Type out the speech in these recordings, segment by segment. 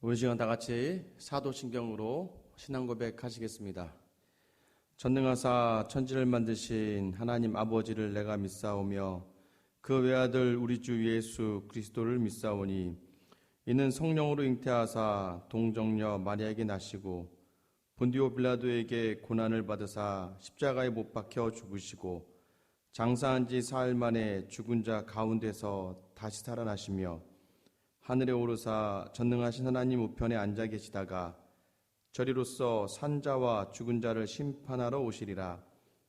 우리 시간 다 같이 사도신경으로 신앙 고백하시겠습니다. 전능하사 천지를 만드신 하나님 아버지를 내가 믿사오며 그 외아들 우리 주 예수 그리스도를 믿사오니 이는 성령으로 잉태하사 동정녀 마리아에게 나시고 본디오 빌라도에게 고난을 받으사 십자가에 못 박혀 죽으시고 장사한 지 사흘 만에 죽은 자 가운데서 다시 살아나시며 하늘에 오르사 전능하신 하나님 우편에 앉아 계시다가 저리로서 산자와 죽은 자를 심판하러 오시리라.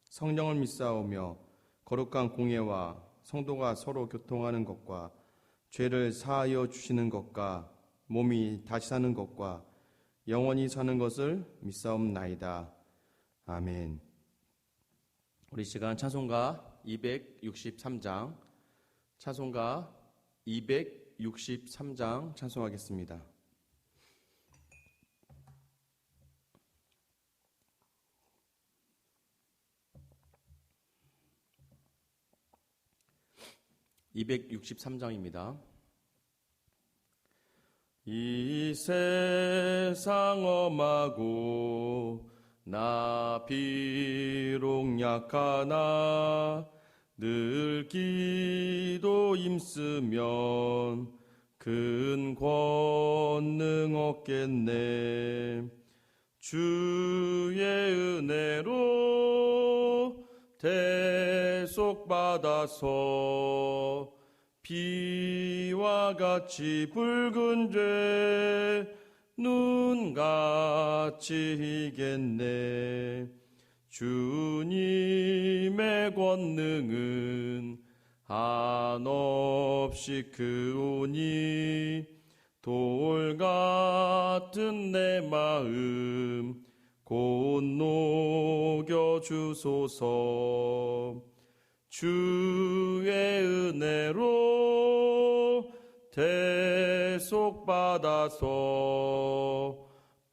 성령을 믿사오며 거룩한 공예와 성도가 서로 교통하는 것과 죄를 사하여 주시는 것과 몸이 다시 사는 것과 영원히 사는 것을 믿사옵나이다. 아멘. 우리 시간 찬송가 263장 찬송가 263장 찬송하겠습니다. (263장입니다) 이 세상 엄하고 나 비록 약하나 늘 기도 힘쓰면 큰 권능 얻겠네. 주의 은혜로 대속받아서 비와 같이 붉은 죄 눈같이 이겠네. 주님의 권능은 한없이 크오니 돌 같은 내 마음 곧 녹여주소서. 주의 은혜로 대속받아서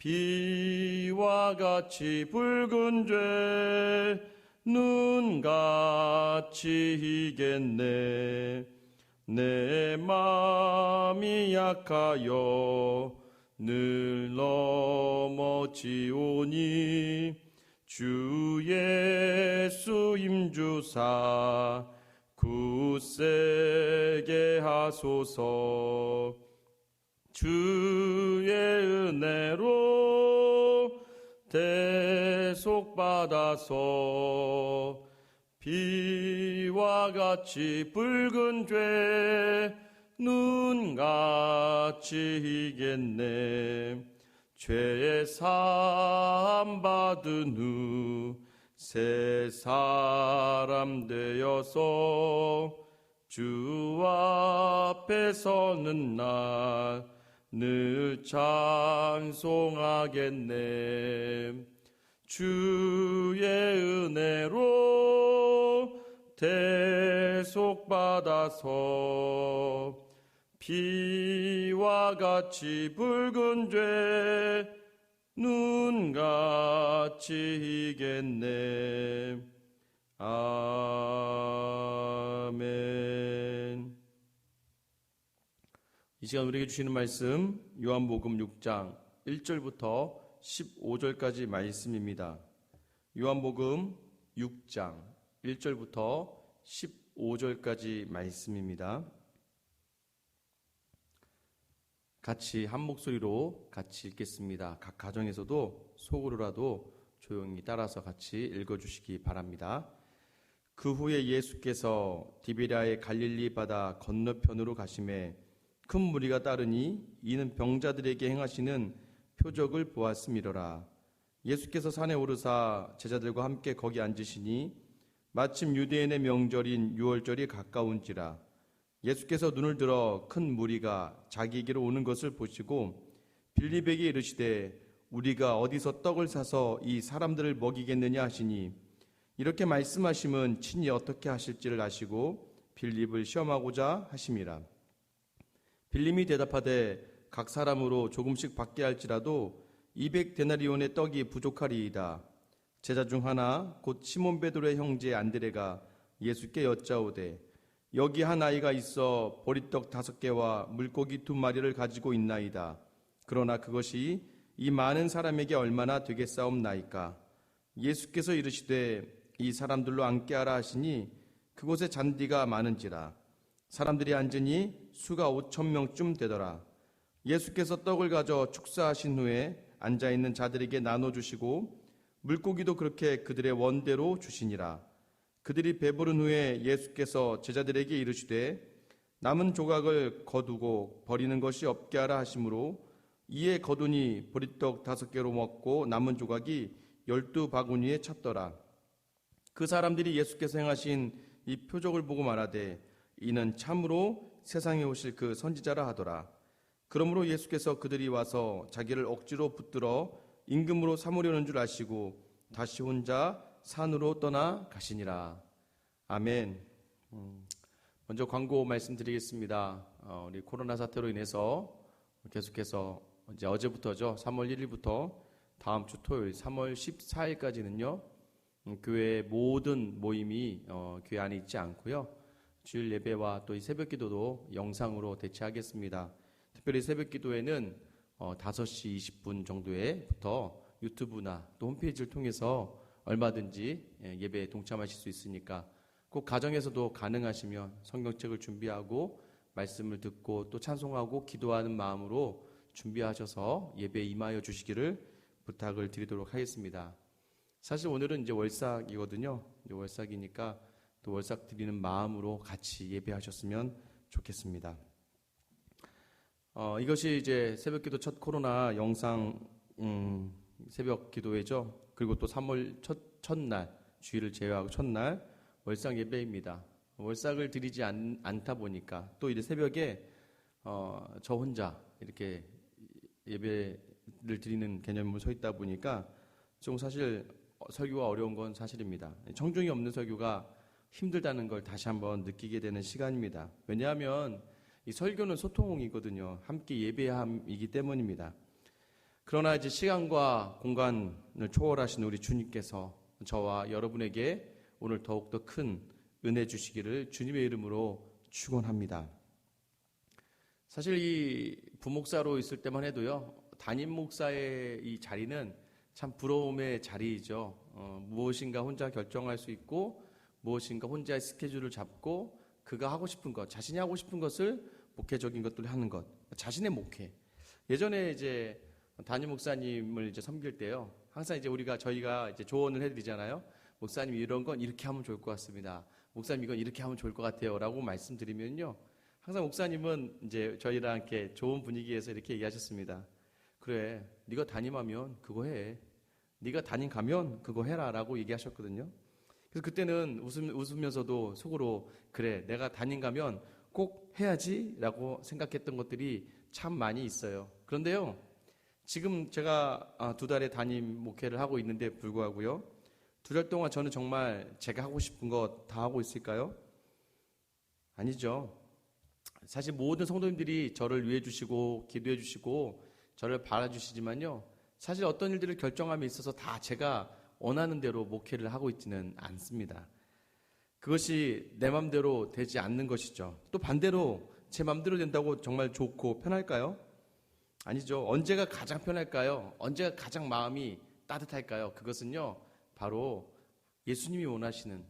비와 같이 붉은 죄 눈같이 이겠네. 내 맘이 약하여 늘 넘어지오니 주 예수 힘주사 굳세게 하소서. 주의 은혜로 대속받아서 비와 같이 붉은 죄 눈같이 이겠네. 죄 사함 받은 후 새 사람 되어서 주 앞에 서는 날 늘 찬송하겠네. 주의 은혜로 대속받아서 비와 같이 붉은 죄 눈같이 이겠네. 아멘. 이 시간 우리에게 주시는 말씀 요한복음 6장 1절부터 15절까지 말씀입니다. 요한복음 6장 1절부터 15절까지 말씀입니다. 같이 한 목소리로 같이 읽겠습니다. 각 가정에서도 속으로라도 조용히 따라서 같이 읽어주시기 바랍니다. 그 후에 예수께서 디베랴의 갈릴리 바다 건너편으로 가시매 큰 무리가 따르니 이는 병자들에게 행하시는 표적을 보았음이로라. 예수께서 산에 오르사 제자들과 함께 거기 앉으시니 마침 유대인의 명절인 유월절이 가까운지라. 예수께서 눈을 들어 큰 무리가 자기에게로 오는 것을 보시고 빌립에게 이르시되 우리가 어디서 떡을 사서 이 사람들을 먹이겠느냐 하시니 이렇게 말씀하심은 친히 어떻게 하실지를 아시고 빌립을 시험하고자 하심이라. 빌립이 대답하되 각 사람으로 조금씩 받게 할지라도 200데나리온의 떡이 부족하리이다. 제자 중 하나 곧 시몬 베드로의 형제 안드레가 예수께 여짜오되 여기 한 아이가 있어 보리떡 5개와 물고기 2마리를 가지고 있나이다. 그러나 그것이 이 많은 사람에게 얼마나 되겠사옵나이까. 예수께서 이르시되 이 사람들로 앉게 하라 하시니 그곳에 잔디가 많은지라. 사람들이 앉으니 수가 5,000명쯤 되더라. 예수께서 떡을 가져 축사하신 후에 앉아있는 자들에게 나눠주시고 물고기도 그렇게 그들의 원대로 주시니라. 그들이 배부른 후에 예수께서 제자들에게 이르시되 남은 조각을 거두고 버리는 것이 없게 하라 하시므로 이에 거두니 보리떡 5개로 먹고 남은 조각이 12바구니에 찼더라. 그 사람들이 예수께서 행하신 이 표적을 보고 말하되 이는 참으로 세상에 오실 그 선지자라 하더라. 그러므로 예수께서 그들이 와서 자기를 억지로 붙들어 임금으로 삼으려는 줄 아시고 다시 혼자 산으로 떠나 가시니라. 아멘. 먼저 광고 말씀드리겠습니다. 우리 코로나 사태로 인해서 계속해서 이제 어제부터죠. 3월 1일부터 다음 주 토요일 3월 14일까지는요. 교회 모든 모임이 교회 안에 있지 않고요. 주일 예배와 또 이 새벽 기도도 영상으로 대체하겠습니다. 특별히 새벽 기도에는 5시 20분 정도에부터 유튜브나 또 홈페이지를 통해서 얼마든지 예배에 동참하실 수 있으니까 꼭 가정에서도 가능하시면 성경책을 준비하고 말씀을 듣고 또 찬송하고 기도하는 마음으로 준비하셔서 예배에 임하여 주시기를 부탁을 드리도록 하겠습니다. 사실 오늘은 이제 월삭이거든요. 월삭이니까 또 월삭 드리는 마음으로 같이 예배하셨으면 좋겠습니다. 이것이 이제 새벽기도 첫 코로나 영상 새벽 기도회죠. 그리고 또 3월 첫날 주일을 제외하고 첫날 월삭 예배입니다. 월삭을 드리지 않다 보니까 또 이제 새벽에 저 혼자 이렇게 예배를 드리는 개념으로 서 있다 보니까 좀 사실 설교가 어려운 건 사실입니다. 청중이 없는 설교가 힘들다는 걸 다시 한번 느끼게 되는 시간입니다. 왜냐하면 이 설교는 소통이거든요. 함께 예배함이기 때문입니다. 그러나 이제 시간과 공간을 초월하신 우리 주님께서 저와 여러분에게 오늘 더욱더 큰 은혜 주시기를 주님의 이름으로 축원합니다. 사실 이 부목사로 있을 때만 해도요, 담임 목사의 이 자리는 참 부러움의 자리이죠. 무엇인가 혼자 결정할 수 있고 무엇인가 혼자의 스케줄을 잡고 그가 하고 싶은 것, 자신이 하고 싶은 것을 목회적인 것들을 하는 것, 자신의 목회. 예전에 이제 담임 목사님을 이제 섬길 때요, 항상 이제 저희가 이제 조언을 해드리잖아요. 목사님 이런 건 이렇게 하면 좋을 것 같습니다. 목사님 이건 이렇게 하면 좋을 것 같아요라고 말씀드리면요, 항상 목사님은 이제 저희랑 이렇게 좋은 분위기에서 이렇게 얘기하셨습니다. 그래, 네가 담임하면 그거 해. 네가 담임 가면 그거 해라라고 얘기하셨거든요. 그래서 그때는 웃으면서도 속으로 그래, 내가 담임 가면 꼭 해야지라고 생각했던 것들이 참 많이 있어요. 그런데요, 지금 제가 2달의 담임 목회를 하고 있는데 불구하고요, 2달 동안 저는 정말 제가 하고 싶은 거 다 하고 있을까요? 아니죠. 사실 모든 성도님들이 저를 위해 주시고 기도해 주시고 저를 바라주시지만요, 사실 어떤 일들을 결정함에 있어서 다 제가 원하는 대로 목회를 하고 있지는 않습니다. 그것이 내 맘대로 되지 않는 것이죠. 또 반대로 제 맘대로 된다고 정말 좋고 편할까요? 아니죠. 언제가 가장 편할까요? 언제가 가장 마음이 따뜻할까요? 그것은요, 바로 예수님이 원하시는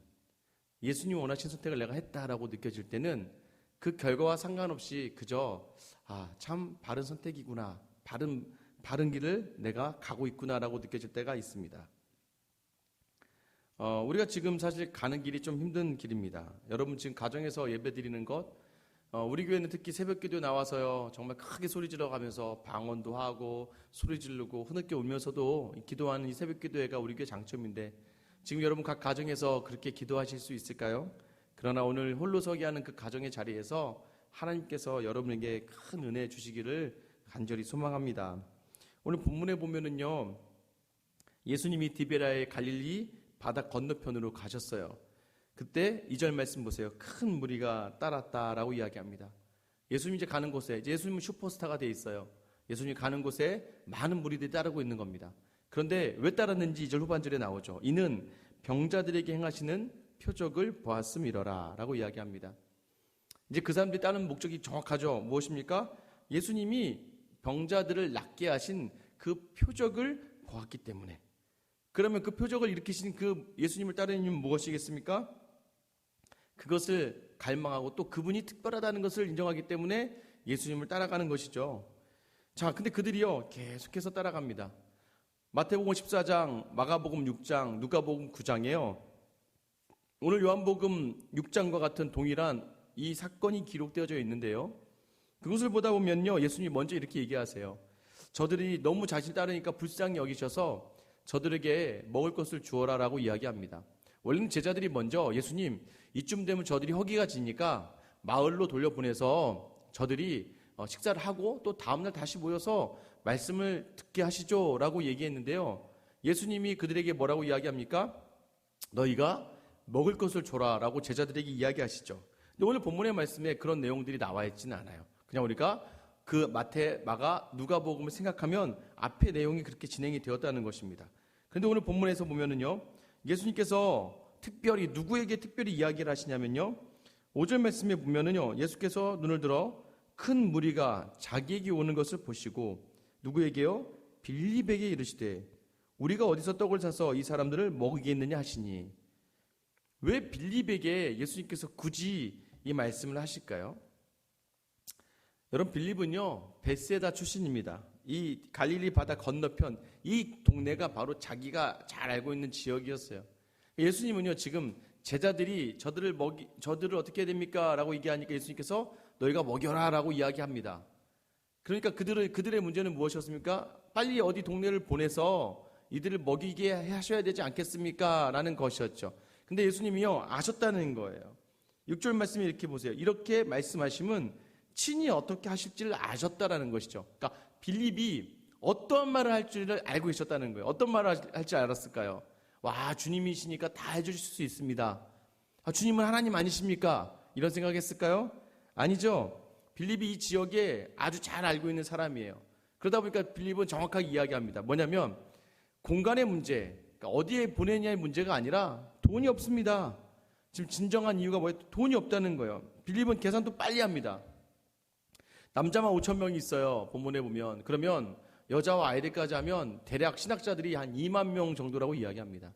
선택을 내가 했다라고 느껴질 때는 그 결과와 상관없이 그저 참 바른 선택이구나, 바른 길을 내가 가고 있구나라고 느껴질 때가 있습니다. 우리가 지금 사실 가는 길이 좀 힘든 길입니다. 여러분 지금 가정에서 예배 드리는 것, 우리 교회는 특히 새벽 기도에 나와서요, 정말 크게 소리 질러 가면서 방언도 하고 소리 지르고 흐느껴 울면서도 기도하는 이 새벽 기도회가 우리 교회 장점인데, 지금 여러분 각 가정에서 그렇게 기도하실 수 있을까요? 그러나 오늘 홀로 서기 하는 그 가정의 자리에서 하나님께서 여러분에게 큰 은혜 주시기를 간절히 소망합니다. 오늘 본문에 보면은요, 예수님이 디베라의 갈릴리 바다 건너편으로 가셨어요. 그때 2절 말씀 보세요. 큰 무리가 따랐다라고 이야기합니다. 예수님이 이제 가는 곳에, 예수님은 슈퍼스타가 돼 있어요. 예수님이 가는 곳에 많은 무리들이 따르고 있는 겁니다. 그런데 왜 따랐는지 2절 후반절에 나오죠. 이는 병자들에게 행하시는 표적을 보았음이러라 라고 이야기합니다. 이제 그 사람들이 따르는 목적이 정확하죠. 무엇입니까? 예수님이 병자들을 낫게 하신 그 표적을 보았기 때문에. 그러면 그 표적을 일으키신 그 예수님을 따르는 이유는 무엇이겠습니까? 그것을 갈망하고 또 그분이 특별하다는 것을 인정하기 때문에 예수님을 따라가는 것이죠. 자, 근데 그들이요 계속해서 따라갑니다. 마태복음 14장, 마가복음 6장, 누가복음 9장에요. 오늘 요한복음 6장과 같은 동일한 이 사건이 기록되어져 있는데요. 그것을 보다 보면요, 예수님이 먼저 이렇게 얘기하세요. 저들이 너무 자신을 따르니까 불쌍히 여기셔서 저들에게 먹을 것을 주어라라고 이야기합니다. 원래는 제자들이 먼저 예수님, 이쯤 되면 저들이 허기가 지니까 마을로 돌려보내서 저들이 식사를 하고 또 다음날 다시 모여서 말씀을 듣게 하시죠 라고 얘기했는데요. 예수님이 그들에게 뭐라고 이야기합니까? 너희가 먹을 것을 줘라 라고 제자들에게 이야기하시죠. 근데 오늘 본문의 말씀에 그런 내용들이 나와 있지는 않아요. 그냥 우리가 그 마태, 마가, 누가복음을 생각하면 앞의 내용이 그렇게 진행이 되었다는 것입니다. 그런데 오늘 본문에서 보면은요, 예수님께서 특별히 누구에게 특별히 이야기를 하시냐면요, 5절 말씀에 보면은요, 예수께서 눈을 들어 큰 무리가 자기에게 오는 것을 보시고 누구에게요? 빌립에게 이르시되 우리가 어디서 떡을 사서 이 사람들을 먹이겠느냐 하시니. 왜 빌립에게 예수님께서 굳이 이 말씀을 하실까요? 여러분, 빌립은요 벳세다 출신입니다. 이 갈릴리 바다 건너편 이 동네가 바로 자기가 잘 알고 있는 지역이었어요. 예수님은요 지금 제자들이 저들을 어떻게 해야 됩니까? 라고 얘기하니까 예수님께서 너희가 먹여라 라고 이야기합니다. 그러니까 그들의 문제는 무엇이었습니까? 빨리 어디 동네를 보내서 이들을 먹이게 하셔야 되지 않겠습니까? 라는 것이었죠. 근데 예수님이요 아셨다는 거예요. 6절 말씀에 이렇게 보세요. 이렇게 말씀하시면 친히 어떻게 하실지를 아셨다라는 것이죠. 그러니까 빌립이 어떠한 말을 할 줄을 알고 계셨다는 거예요. 어떤 말을 할지 알았을까요? 와, 주님이시니까 다 해주실 수 있습니다. 아, 주님은 하나님 아니십니까? 이런 생각했을까요? 아니죠. 빌립이 이 지역에 아주 잘 알고 있는 사람이에요. 그러다 보니까 빌립은 정확하게 이야기합니다. 뭐냐면 공간의 문제, 그러니까 어디에 보내냐의 문제가 아니라 돈이 없습니다. 지금 진정한 이유가 뭐예요? 돈이 없다는 거예요. 빌립은 계산도 빨리 합니다. 남자만 5,000명이 있어요. 본문에 보면. 그러면 여자와 아이들까지 하면 대략 신학자들이 한 2만 명 정도라고 이야기합니다.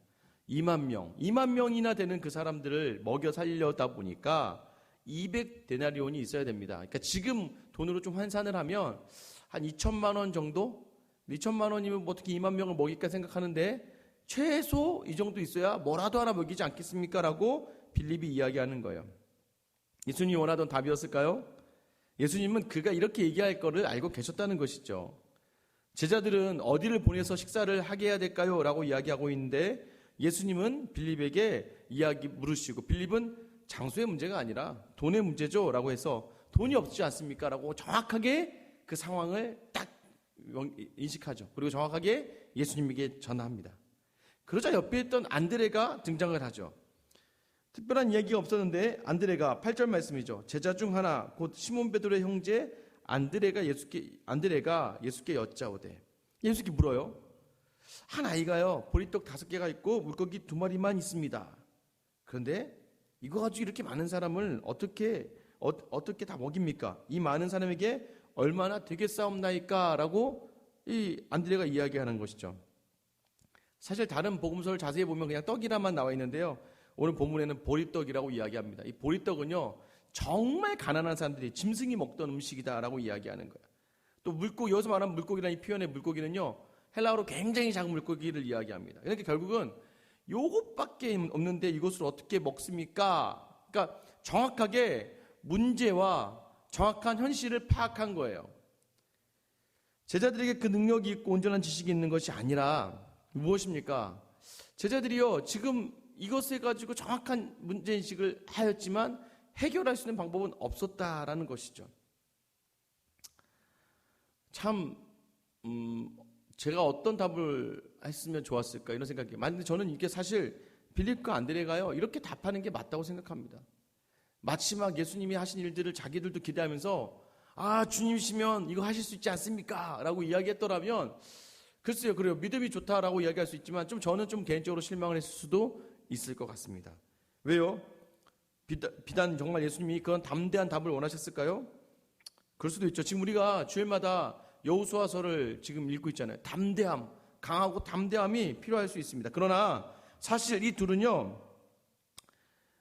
2만 명. 2만 명이나 되는 그 사람들을 먹여 살려다 보니까 200데나리온이 있어야 됩니다. 그러니까 지금 돈으로 좀 환산을 하면 한 2천만 원 정도? 2천만 원이면 뭐 어떻게 2만 명을 먹일까 생각하는데 최소 이 정도 있어야 뭐라도 하나 먹이지 않겠습니까? 라고 빌립이 이야기하는 거예요. 예수님이 원하던 답이었을까요? 예수님은 그가 이렇게 얘기할 거를 알고 계셨다는 것이죠. 제자들은 어디를 보내서 식사를 하게 해야 될까요? 라고 이야기하고 있는데 예수님은 빌립에게 물으시고 빌립은 장소의 문제가 아니라 돈의 문제죠 라고 해서 돈이 없지 않습니까? 라고 정확하게 그 상황을 딱 인식하죠. 그리고 정확하게 예수님에게 전화합니다. 그러자 옆에 있던 안드레가 등장을 하죠. 특별한 이야기가 없었는데 안드레가 8절 말씀이죠. 제자 중 하나 곧 시몬 베드로의 형제 안드레가 예수께 여짜오되. 예수께 물어요. 한 아이가요 보리떡 5개가 있고 물고기 2마리만 있습니다. 그런데 이거 가지고 이렇게 많은 사람을 어떻게 다 먹입니까? 이 많은 사람에게 얼마나 되겠사옵나이까? 라고 이 안드레가 이야기하는 것이죠. 사실 다른 복음서를 자세히 보면 그냥 떡이라만 나와 있는데요. 오늘 본문에는 보리떡이라고 이야기합니다. 이 보리떡은요 정말 가난한 사람들이 짐승이 먹던 음식이다라고 이야기하는 거예요. 또 물고기, 여기서 말하는 물고기라는 이 표현의 물고기는요 헬라어로 굉장히 작은 물고기를 이야기합니다. 그러니까 결국은 요것밖에 없는데 이것을 어떻게 먹습니까? 그러니까 정확하게 문제와 정확한 현실을 파악한 거예요. 제자들에게 그 능력이 있고 온전한 지식이 있는 것이 아니라 무엇입니까? 제자들이요 지금 이것을 가지고 정확한 문제인식을 하였지만 해결할 수 있는 방법은 없었다라는 것이죠. 참 제가 어떤 답을 했으면 좋았을까 이런 생각이. 만약에 저는 이게 사실 빌립과 안드레가요 이렇게 답하는 게 맞다고 생각합니다. 마지막 예수님이 하신 일들을 자기들도 기대하면서 아 주님이시면 이거 하실 수 있지 않습니까? 라고 이야기했더라면 글쎄요, 그래요. 믿음이 좋다라고 이야기할 수 있지만 저는 좀 개인적으로 실망을 했을 수도 있을 것 같습니다. 왜요? 비단 정말 예수님이 그런 담대한 답을 원하셨을까요? 그럴 수도 있죠. 지금 우리가 주일마다 여호수아서를 지금 읽고 있잖아요. 담대함, 강하고 담대함이 필요할 수 있습니다. 그러나 사실 이 둘은요,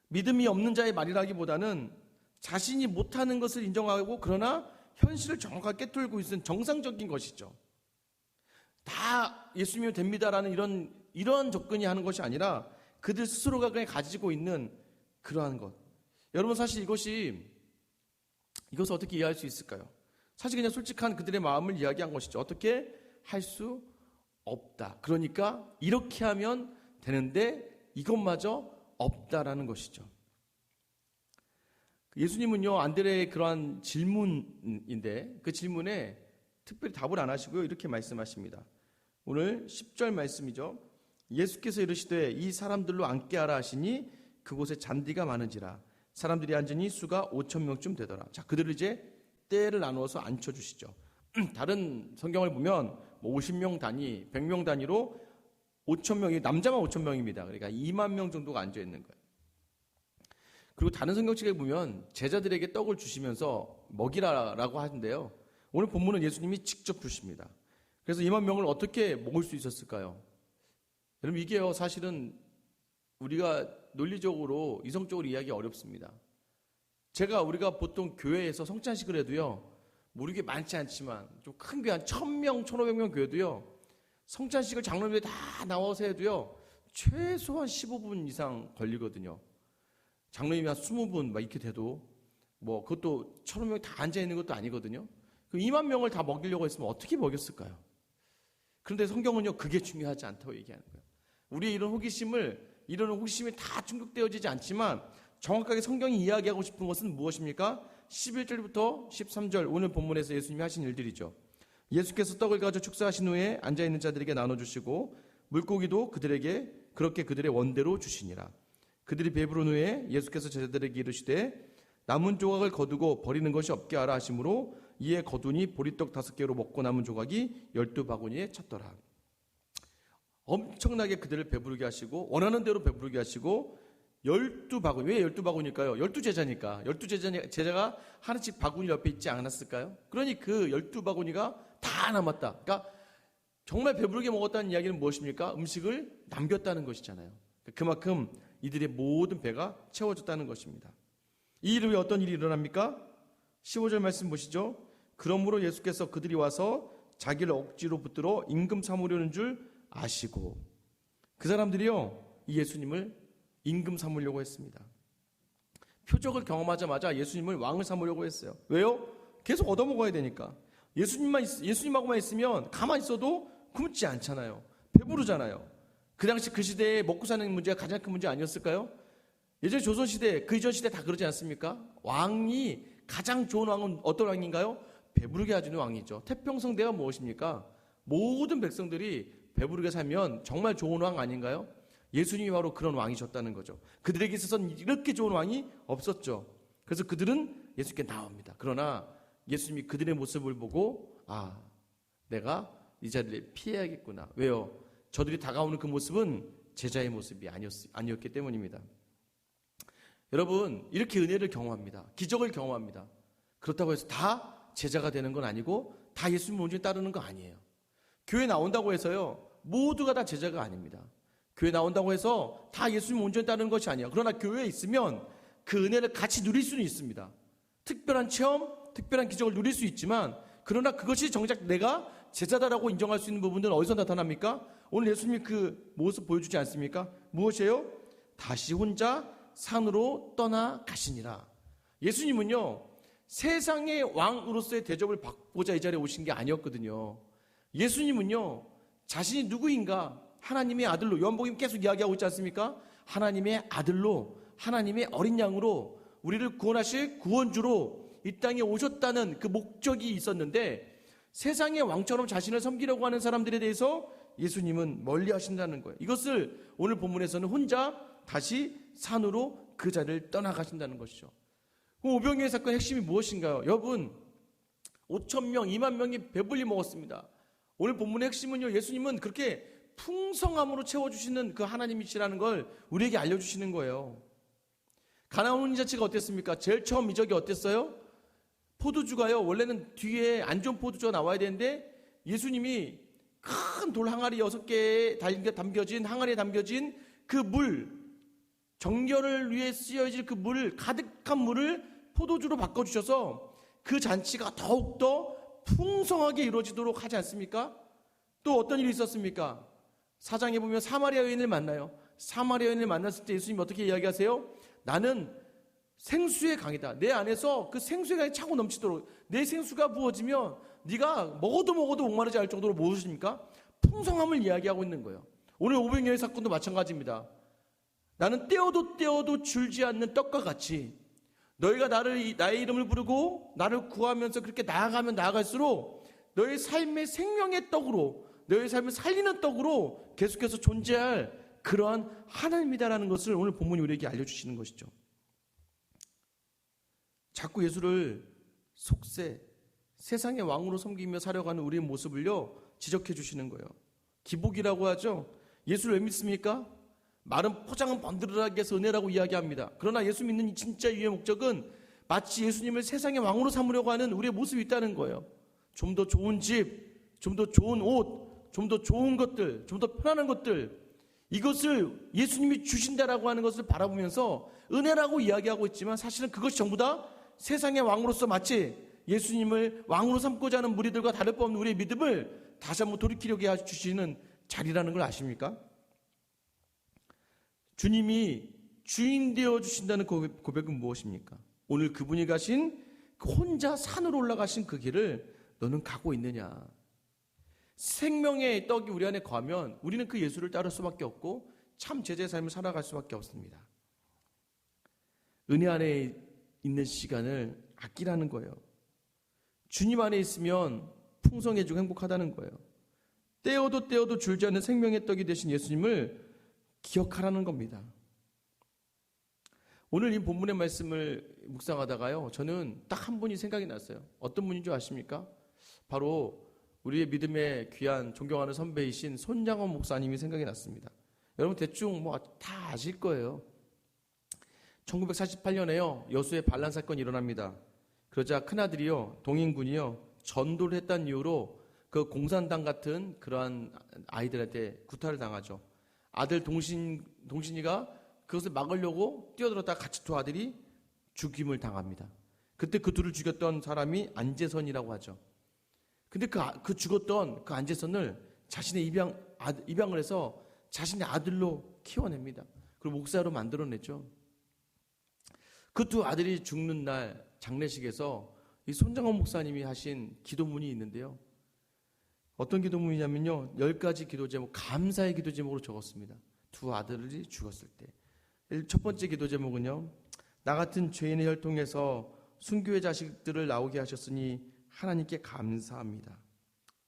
믿음이 없는 자의 말이라기보다는 자신이 못하는 것을 인정하고 그러나 현실을 정확하게 꿰뚫고 있는 정상적인 것이죠. 다 예수님이 됩니다라는 이런 접근이 하는 것이 아니라 그들 스스로가 그냥 가지고 있는 그러한 것. 여러분, 사실 이것을 어떻게 이해할 수 있을까요? 사실 그냥 솔직한 그들의 마음을 이야기한 것이죠. 어떻게 할 수 없다. 그러니까 이렇게 하면 되는데 이것마저 없다라는 것이죠. 예수님은요, 안드레의 그러한 질문인데 그 질문에 특별히 답을 안 하시고요, 이렇게 말씀하십니다. 오늘 10절 말씀이죠. 예수께서 이르시되 이 사람들로 앉게 하라 하시니 그곳에 잔디가 많은지라 사람들이 앉으니 수가 5,000명쯤 되더라. 자, 그들을 이제 때를 나누어서 앉혀주시죠. 다른 성경을 보면 50명 단위, 100명 단위로 5,000명이, 남자만 5,000명입니다. 그러니까 2만 명 정도가 앉아있는 거예요. 그리고 다른 성경책에 보면 제자들에게 떡을 주시면서 먹이라라고 하는데요, 오늘 본문은 예수님이 직접 주십니다. 그래서 2만 명을 어떻게 먹을 수 있었을까요? 여러분, 이게요, 사실은 우리가 논리적으로, 이성적으로 이해하기 어렵습니다. 우리가 보통 교회에서 성찬식을 해도요, 모르게 많지 않지만 좀 큰 교회 한 1,000명, 1,500명 교회도요, 성찬식을 장로님들이 다 나와서 해도요, 최소한 15분 이상 걸리거든요. 장로님이 한 20분 막 이렇게 돼도 그것도 1,500명이 다 앉아있는 것도 아니거든요. 그 2만 명을 다 먹이려고 했으면 어떻게 먹였을까요? 그런데 성경은요, 그게 중요하지 않다고 얘기하는 거예요. 우리의 이런 호기심이 다 충족되어지지 않지만 정확하게 성경이 이야기하고 싶은 것은 무엇입니까? 11절부터 13절 오늘 본문에서 예수님이 하신 일들이죠. 예수께서 떡을 가져 축사하신 후에 앉아있는 자들에게 나눠주시고 물고기도 그들에게 그렇게 그들의 원대로 주시니라. 그들이 배부른 후에 예수께서 제자들에게 이르시되 남은 조각을 거두고 버리는 것이 없게 하라 하시므로 이에 거두니 보리떡 5개로 먹고 남은 조각이 12바구니에 찼더라. 엄청나게 그들을 배부르게 하시고 원하는 대로 배부르게 하시고 12바구니, 왜 12바구니일까요? 12제자니까. 12제자가 하나씩 바구니 옆에 있지 않았을까요? 그러니 그 12바구니가 다 남았다. 그러니까 정말 배부르게 먹었다는 이야기는 무엇입니까? 음식을 남겼다는 것이잖아요. 그만큼 이들의 모든 배가 채워졌다는 것입니다. 이 일을 왜 어떤 일이 일어납니까? 15절 말씀 보시죠. 그러므로 예수께서 그들이 와서 자기를 억지로 붙들어 임금 삼으려는 줄 아시고, 그 사람들이요, 이 예수님을 임금 삼으려고 했습니다. 표적을 경험하자마자 예수님을 왕을 삼으려고 했어요. 왜요? 계속 얻어먹어야 되니까. 예수님하고만 있으면 가만히 있어도 굶지 않잖아요. 배부르잖아요. 그 당시 그 시대에 먹고 사는 문제가 가장 큰 문제 아니었을까요? 예전 조선시대, 그 이전 시대 다 그러지 않습니까? 왕이, 가장 좋은 왕은 어떤 왕인가요? 배부르게 해주는 왕이죠. 태평성대가 무엇입니까? 모든 백성들이 배부르게 살면 정말 좋은 왕 아닌가요? 예수님이 바로 그런 왕이셨다는 거죠. 그들에게 있어서는 이렇게 좋은 왕이 없었죠. 그래서 그들은 예수님께 나옵니다. 그러나 예수님이 그들의 모습을 보고, 내가 이 자리를 피해야겠구나. 왜요? 저들이 다가오는 그 모습은 제자의 모습이 아니었기 때문입니다. 여러분, 이렇게 은혜를 경험합니다. 기적을 경험합니다. 그렇다고 해서 다 제자가 되는 건 아니고 다 예수님 온전히 따르는 거 아니에요. 교회 나온다고 해서요, 모두가 다 제자가 아닙니다. 교회 나온다고 해서 다 예수님 온전히 따르는 것이 아니에요. 그러나 교회에 있으면 그 은혜를 같이 누릴 수는 있습니다. 특별한 체험, 특별한 기적을 누릴 수 있지만, 그러나 그것이 정작 내가 제자다라고 인정할 수 있는 부분들은 어디서 나타납니까? 오늘 예수님이 그 모습 보여주지 않습니까? 무엇이에요? 다시 혼자 산으로 떠나가시니라. 예수님은요, 세상의 왕으로서의 대접을 받고자 이 자리에 오신 게 아니었거든요. 예수님은요, 자신이 누구인가? 하나님의 아들로, 요한복음 계속 이야기하고 있지 않습니까? 하나님의 아들로, 하나님의 어린 양으로 우리를 구원하실 구원주로 이 땅에 오셨다는 그 목적이 있었는데, 세상의 왕처럼 자신을 섬기려고 하는 사람들에 대해서 예수님은 멀리 하신다는 거예요. 이것을 오늘 본문에서는 혼자 다시 산으로 그 자리를 떠나가신다는 것이죠. 오병이어 사건의 핵심이 무엇인가요? 여러분, 5,000명, 2만 명이 배불리 먹었습니다. 오늘 본문의 핵심은요, 예수님은 그렇게 풍성함으로 채워주시는 그 하나님이시라는 걸 우리에게 알려주시는 거예요. 가나안 혼인 자체가 어땠습니까? 제일 처음 이적이 어땠어요? 포도주가요, 원래는 뒤에 안 좋은 포도주가 나와야 되는데 예수님이 큰 돌 항아리 6개에 담겨진, 항아리에 담겨진 그 물, 정결을 위해 쓰여질 그 물, 가득한 물을 포도주로 바꿔주셔서 그 잔치가 더욱더 풍성하게 이루어지도록 하지 않습니까? 또 어떤 일이 있었습니까? 4장에 보면 사마리아 여인을 만나요. 사마리아 여인을 만났을 때 예수님이 어떻게 이야기하세요? 나는 생수의 강이다. 내 안에서 그 생수의 강이 차고 넘치도록, 내 생수가 부어지면 네가 먹어도 목마르지 않을 정도로 무엇입니까? 풍성함을 이야기하고 있는 거예요. 오늘 500년의 사건도 마찬가지입니다. 나는 떼어도 줄지 않는 떡과 같이 너희가 나의 이름을 부르고 나를 구하면서 그렇게 나아가면 나아갈수록 너희 삶의 생명의 떡으로, 너희 삶을 살리는 떡으로 계속해서 존재할 그러한 하나님이다라는 것을 오늘 본문이 우리에게 알려주시는 것이죠. 자꾸 예수를 속세, 세상의 왕으로 섬기며 살아가는 우리의 모습을요 지적해 주시는 거예요. 기복이라고 하죠. 예수를 왜 믿습니까? 말은 포장은 번들어하게 해서 은혜라고 이야기합니다. 그러나 예수 믿는 이 진짜 유의 목적은 마치 예수님을 세상의 왕으로 삼으려고 하는 우리의 모습이 있다는 거예요. 좀 더 좋은 집, 좀 더 좋은 옷, 좀 더 좋은 것들, 좀 더 편안한 것들, 이것을 예수님이 주신다라고 하는 것을 바라보면서 은혜라고 이야기하고 있지만 사실은 그것이 전부 다 세상의 왕으로서 마치 예수님을 왕으로 삼고자 하는 무리들과 다를 바 없는 우리의 믿음을 다시 한번 돌이키려게 해주시는 자리라는 걸 아십니까? 주님이 주인 되어 주신다는 고백은 무엇입니까? 오늘 그분이 가신 혼자 산으로 올라가신 그 길을 너는 가고 있느냐? 생명의 떡이 우리 안에 거하면 우리는 그 예수를 따를 수밖에 없고 참 제자의 삶을 살아갈 수밖에 없습니다. 은혜 안에 있는 시간을 아끼라는 거예요. 주님 안에 있으면 풍성해지고 행복하다는 거예요. 떼어도 줄지 않는 생명의 떡이 되신 예수님을 기억하라는 겁니다. 오늘 이 본문의 말씀을 묵상하다가요, 저는 딱 한 분이 생각이 났어요. 어떤 분인 줄 아십니까? 바로 우리의 믿음의 귀한 존경하는 선배이신 손장원 목사님이 생각이 났습니다. 여러분 대충 다 아실 거예요. 1948년에요 여수의 반란 사건이 일어납니다. 그러자 큰아들이요 동인군이요 전도를 했다는 이유로 그 공산당 같은 그러한 아이들한테 구타를 당하죠. 아들 동신이가 그것을 막으려고 뛰어들었다가 같이 두 아들이 죽임을 당합니다. 그때 그 둘을 죽였던 사람이 안재선이라고 하죠. 근데 그 죽었던 그 안재선을 자신의 입양을 해서 자신의 아들로 키워냅니다. 그리고 목사로 만들어냈죠. 그 두 아들이 죽는 날 장례식에서 이 손장원 목사님이 하신 기도문이 있는데요. 어떤 기도문이냐면요. 10가지 기도 제목, 감사의 기도 제목으로 적었습니다. 두 아들이 죽었을 때. 첫 번째 기도 제목은요. 나 같은 죄인의 혈통에서 순교의 자식들을 나오게 하셨으니 하나님께 감사합니다.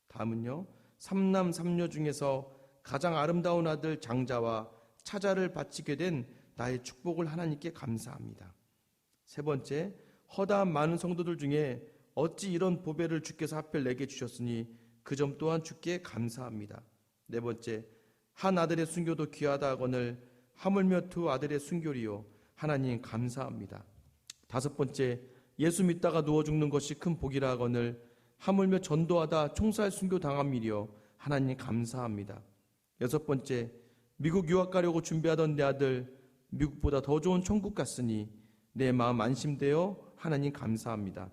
다음은요. 3남 3녀 중에서 가장 아름다운 아들 장자와 차자를 바치게 된 나의 축복을 하나님께 감사합니다. 세 번째, 허다한 많은 성도들 중에 어찌 이런 보배를 주께서 하필 내게 주셨으니 그 점 또한 주께 감사합니다. 네 번째, 한 아들의 순교도 귀하다 하거늘 하물며 두 아들의 순교리요 하나님 감사합니다. 다섯 번째, 예수 믿다가 누워 죽는 것이 큰 복이라 하거늘 하물며 전도하다 총살 순교 당함이리요 하나님 감사합니다. 여섯 번째, 미국 유학 가려고 준비하던 내 아들 미국보다 더 좋은 천국 갔으니 내 마음 안심되어 하나님 감사합니다.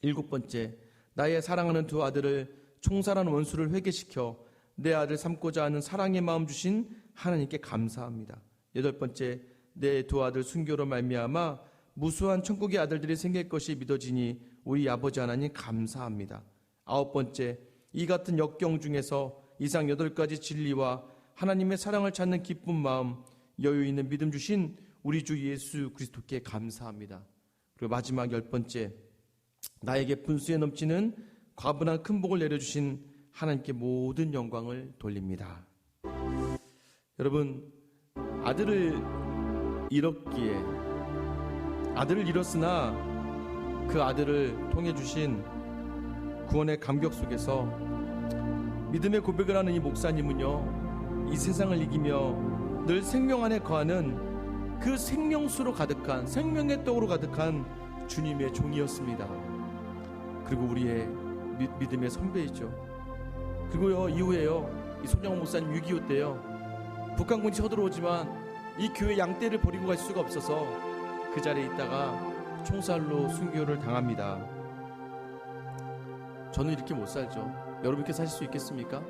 일곱 번째, 나의 사랑하는 두 아들을 총살한 원수를 회개시켜 내 아들 삼고자 하는 사랑의 마음 주신 하나님께 감사합니다. 여덟 번째, 내 두 아들 순교로 말미암아 무수한 천국의 아들들이 생길 것이 믿어지니 우리 아버지 하나님 감사합니다. 아홉 번째, 이 같은 역경 중에서 이상 8가지 진리와 하나님의 사랑을 찾는 기쁜 마음, 여유 있는 믿음 주신 우리 주 예수 그리스도께 감사합니다. 그리고 마지막 10번째, 나에게 분수에 넘치는 과분한 큰 복을 내려주신 하나님께 모든 영광을 돌립니다. 여러분, 아들을 잃었으나 그 아들을 통해 주신 구원의 감격 속에서 믿음의 고백을 하는 이 목사님은요, 이 세상을 이기며 늘 생명 안에 거하는 그 생명수로 가득한, 생명의 떡으로 가득한 주님의 종이었습니다. 그리고 우리의 믿음의 선배이죠. 그리고요, 이후에요, 이 손양호 목사님 6.25 때요, 북한군이 쳐들어오지만 이 교회 양떼를 버리고 갈 수가 없어서 그 자리에 있다가 총살로 순교를 당합니다. 저는 이렇게 못 살죠. 여러분 이렇게 사실 수 있겠습니까?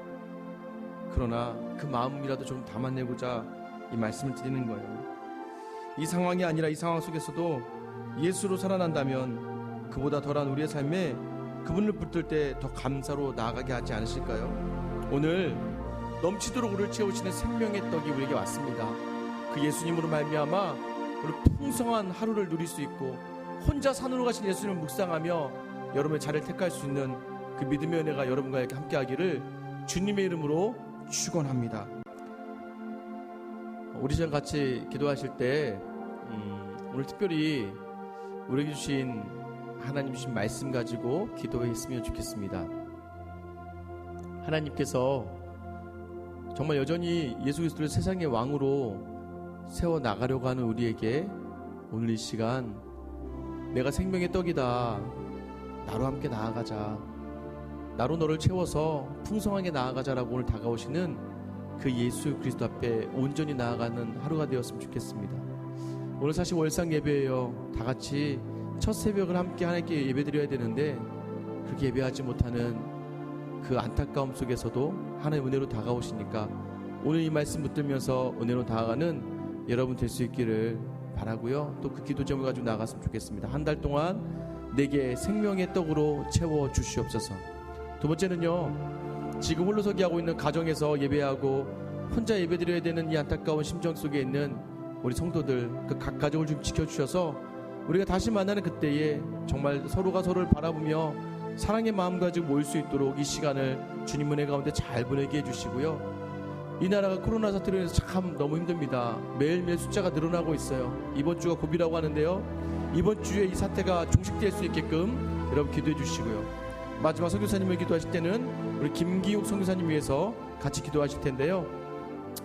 그러나 그 마음이라도 좀 담아내고자 이 말씀을 드리는 거예요. 이 상황이 아니라 이 상황 속에서도 예수로 살아난다면 그보다 덜한 우리의 삶에 그분을 붙들 때 더 감사로 나아가게 하지 않으실까요? 오늘 넘치도록 우리를 채우시는 생명의 떡이 우리에게 왔습니다. 그 예수님으로 말미암아 우리 풍성한 하루를 누릴 수 있고 혼자 산으로 가신 예수님을 묵상하며 여러분의 자리를 택할 수 있는 그 믿음의 은혜가 여러분과 이렇게 함께하기를 주님의 이름으로 축원합니다. 우리 전 같이 기도하실 때 오늘 특별히 우리에게 주신 하나님 주신 말씀 가지고 기도했으면 좋겠습니다. 하나님께서 정말 여전히 예수 그리스도를 세상의 왕으로 세워나가려고 하는 우리에게 오늘 이 시간 내가 생명의 떡이다, 나로 함께 나아가자, 나로 너를 채워서 풍성하게 나아가자라고 오늘 다가오시는 그 예수 그리스도 앞에 온전히 나아가는 하루가 되었으면 좋겠습니다. 오늘 사실 월상 예배예요. 다 같이 첫 새벽을 함께 하나님께 예배드려야 되는데 그렇게 예배하지 못하는 그 안타까움 속에서도 하나님의 은혜로 다가오시니까 오늘 이 말씀 붙들면서 은혜로 다가가는 여러분 될 수 있기를 바라고요. 또 그 기도 제목을 가지고 나아갔으면 좋겠습니다. 한 달 동안 내게 생명의 떡으로 채워 주시옵소서. 두 번째는요, 지금 홀로서기 하고 있는 가정에서 예배하고 혼자 예배드려야 되는 이 안타까운 심정 속에 있는 우리 성도들, 그 각 가족을 좀 지켜주셔서 우리가 다시 만나는 그때에 정말 서로가 서로를 바라보며 사랑의 마음 가지고 모일 수 있도록 이 시간을 주님 은혜 가운데 잘 보내게 해주시고요. 이 나라가 코로나 사태로 인해서 참 너무 힘듭니다. 매일매일 숫자가 늘어나고 있어요. 이번 주가 고비라고 하는데요, 이번 주에 이 사태가 종식될 수 있게끔 여러분 기도해 주시고요. 마지막 선교사님을 기도하실 때는 우리 김기욱 선교사님 위해서 같이 기도하실 텐데요,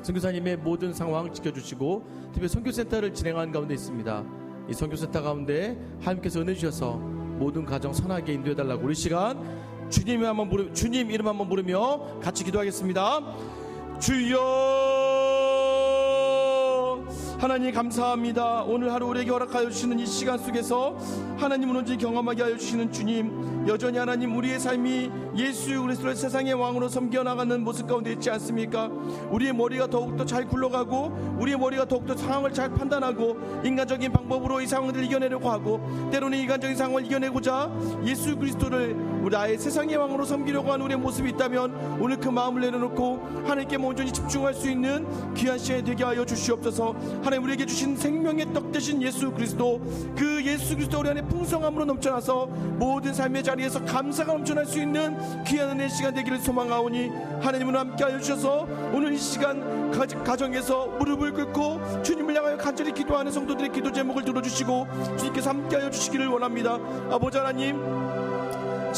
선교사님의 모든 상황 지켜주시고 특별히 선교센터를 진행하는 가운데 있습니다. 이 선교센터 가운데 하나님께서 은혜 주셔서 모든 가정 선하게 인도해달라고 우리 시간 주님 이름 한번 부르며 같이 기도하겠습니다. 주여, 하나님 감사합니다. 오늘 하루 우리에게 허락하여 주시는 이 시간 속에서 하나님을 온전히 경험하게 하여 주시는 주님, 여전히 하나님 우리의 삶이 예수 그리스도를 세상의 왕으로 섬겨나가는 모습 가운데 있지 않습니까? 우리의 머리가 더욱더 잘 굴러가고 우리의 머리가 더욱더 상황을 잘 판단하고 인간적인 방법으로 이 상황들을 이겨내려고 하고 때로는 인간적인 상황을 이겨내고자 예수 그리스도를 우리 아예 세상의 왕으로 섬기려고 하는 우리의 모습이 있다면 오늘 그 마음을 내려놓고 하나님께 온전히 집중할 수 있는 귀한 시간이 되게 하여 주시옵소서. 하나님 우리에게 주신 생명의 떡 되신 예수 그리스도, 그 예수 그리스도 우리 안에 풍성함으로 넘쳐나서 모든 삶의 자리에서 감사가 넘쳐날 수 있는 귀한 은혜의 시간 되기를 소망하오니 하나님은 함께 하여 주셔서 오늘 이 시간 가정에서 무릎을 꿇고 주님을 향하여 간절히 기도하는 성도들의 기도 제목을 들어주시고 주님께서 함께 하여 주시기를 원합니다. 아버지 하나님,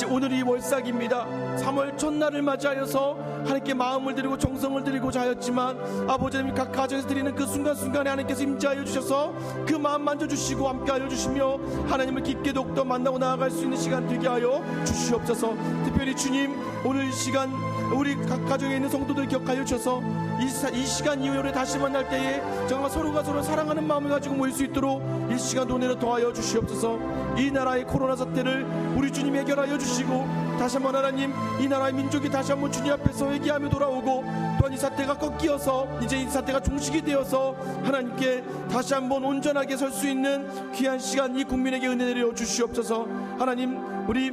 오늘이 월삭입니다. 3월 첫날을 맞이하여서 하나님께 마음을 드리고 정성을 드리고자 하였지만 아버지 하나님 각 가정에서 드리는 그 순간순간에 하나님께서 임재하여 주셔서 그 마음 만져주시고 함께하여 주시며 하나님을 깊게 더욱더 만나고 나아갈 수 있는 시간 되게 하여 주시옵소서. 특별히 주님, 오늘 이 시간 우리 각 가정에 있는 성도들 기억하여 주셔서 이 시간 이후에 다시 만날 때에 정말 서로가 서로 사랑하는 마음을 가지고 모일 수 있도록 이 시간 은혜로 더하여 주시옵소서. 이 나라의 코로나 사태를 우리 주님 해결하여 주시고 다시 한번 하나님 이 나라의 민족이 다시 한번 주님 앞에서 회개하며 돌아오고 또한 이 사태가 꺾이어서 이제 이 사태가 종식이 되어서 하나님께 다시 한번 온전하게 설 수 있는 귀한 시간 이 국민에게 은혜 내려 주시옵소서. 하나님, 우리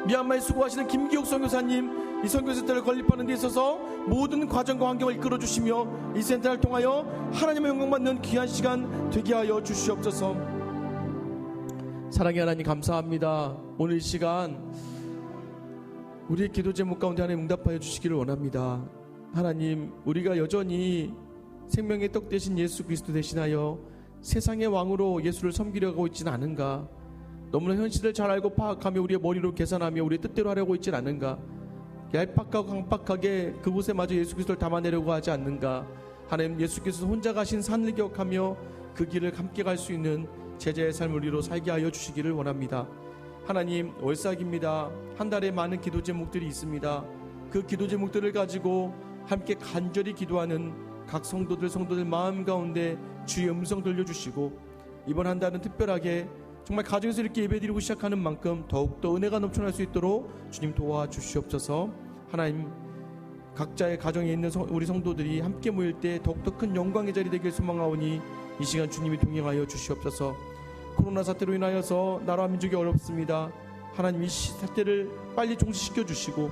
미얀마에 수고하시는 김기욱 선교사님, 이 선교센터를 건립하는 데 있어서 모든 과정과 환경을 이끌어 주시며 이 센터를 통하여 하나님의 영광 받는 귀한 시간 되게 하여 주시옵소서. 사랑의 하나님 감사합니다. 오늘 이 시간 우리의 기도 제목 가운데 하나님 응답하여 주시기를 원합니다. 하나님, 우리가 여전히 생명의 떡 되신 예수 그리스도 대신하여 세상의 왕으로 예수를 섬기려고 있지는 않은가? 너무나 현실을 잘 알고 파악하며 우리의 머리로 계산하며 우리의 뜻대로 하려고 있지는 않은가? 얄팍하고 강팍하게 그곳에 마저 예수 그리스도를 담아내려고 하지 않는가? 하나님, 예수께서 혼자 가신 산을 기억하며 그 길을 함께 갈 수 있는 제자의 삶을 우리로 살게 하여 주시기를 원합니다. 하나님, 월삭입니다. 한 달에 많은 기도 제목들이 있습니다. 그 기도 제목들을 가지고 함께 간절히 기도하는 각 성도들 마음 가운데 주의 음성 들려주시고, 이번 한 달은 특별하게 정말 가정에서 이렇게 예배드리고 시작하는 만큼 더욱더 은혜가 넘쳐날 수 있도록 주님 도와주시옵소서. 하나님, 각자의 가정에 있는 우리 성도들이 함께 모일 때 더욱더 큰 영광의 자리 되길 소망하오니 이 시간 주님이 동행하여 주시옵소서. 코로나 사태로 인하여서 나라와 민족이 어렵습니다. 하나님, 이 사태를 빨리 종식시켜 주시고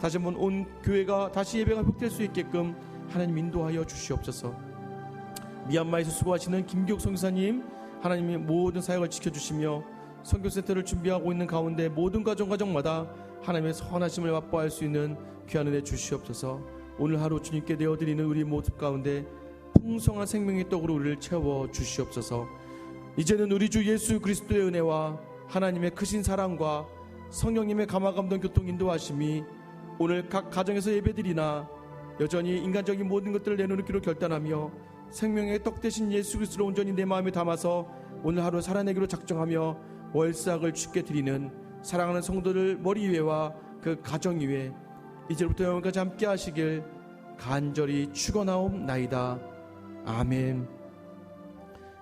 다시 한번 온 교회가 다시 예배가 회복될 수 있게끔 하나님 인도하여 주시옵소서. 미얀마에서 수고하시는 김기옥 선교사님, 하나님이 모든 사역을 지켜주시며 선교센터를 준비하고 있는 가운데 모든 가정마다 하나님의 선하심을 맛보할 수 있는 귀한 은혜 주시옵소서. 오늘 하루 주님께 내어드리는 우리 모습 가운데 풍성한 생명의 떡으로 우리를 채워 주시옵소서. 이제는 우리 주 예수 그리스도의 은혜와 하나님의 크신 사랑과 성령님의 감화감동 교통 인도하심이 오늘 각 가정에서 예배드리나 여전히 인간적인 모든 것들을 내놓기로 결단하며 생명의 떡 대신 예수 그리스도를 온전히 내 마음에 담아서 오늘 하루 살아내기로 작정하며 월삭을 주께 드리는 사랑하는 성도들 머리 위에와 그 가정 위에 이제부터 영원까지 함께 하시길 간절히 축원하옵나이다. 아멘.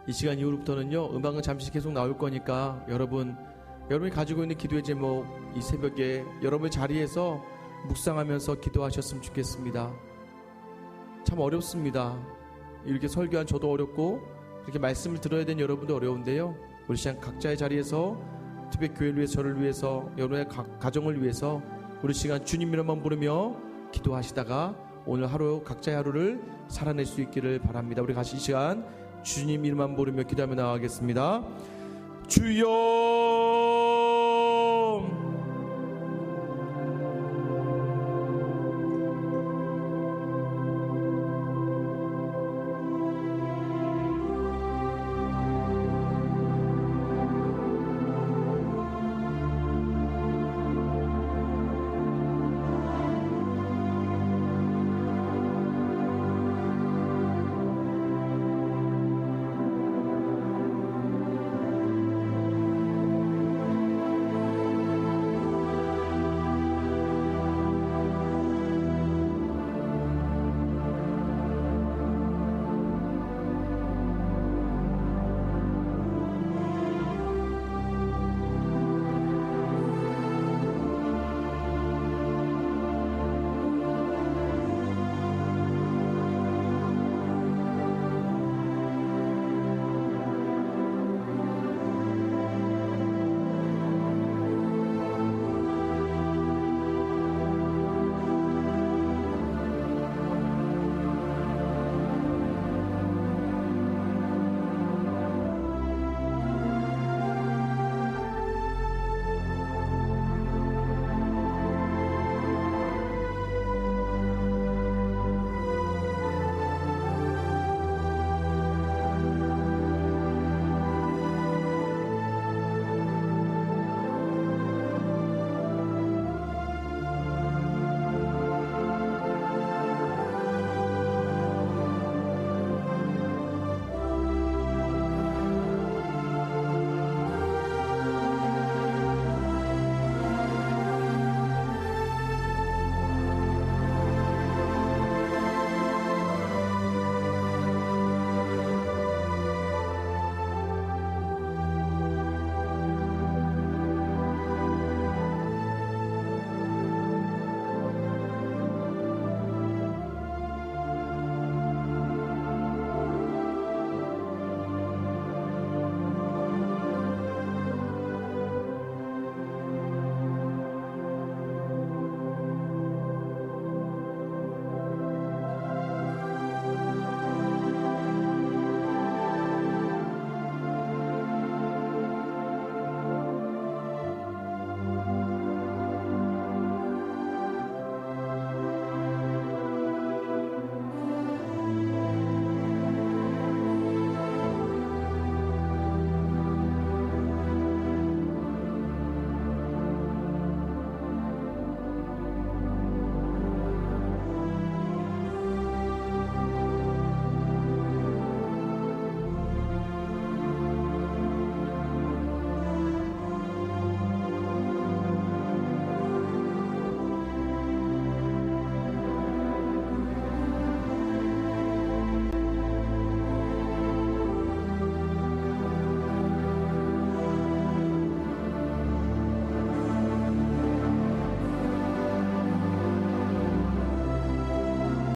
이 시간 이후로부터는요, 음악은 잠시 계속 나올 거니까 여러분이 가지고 있는 기도의 제목 이 새벽에 여러분의 자리에서 묵상하면서 기도하셨으면 좋겠습니다. 참 어렵습니다. 이렇게 설교한 저도 어렵고 이렇게 말씀을 들어야 되는 여러분도 어려운데요, 우리 시간 각자의 자리에서 특별히 교회를 위해서, 저를 위해서, 여러분의 가정을 위해서 우리 시간 주님 이름만 부르며 기도하시다가 오늘 하루 각자의 하루를 살아낼 수 있기를 바랍니다. 우리 같이 이 시간 주님 이름만 부르며 기도하며 나가겠습니다. 주여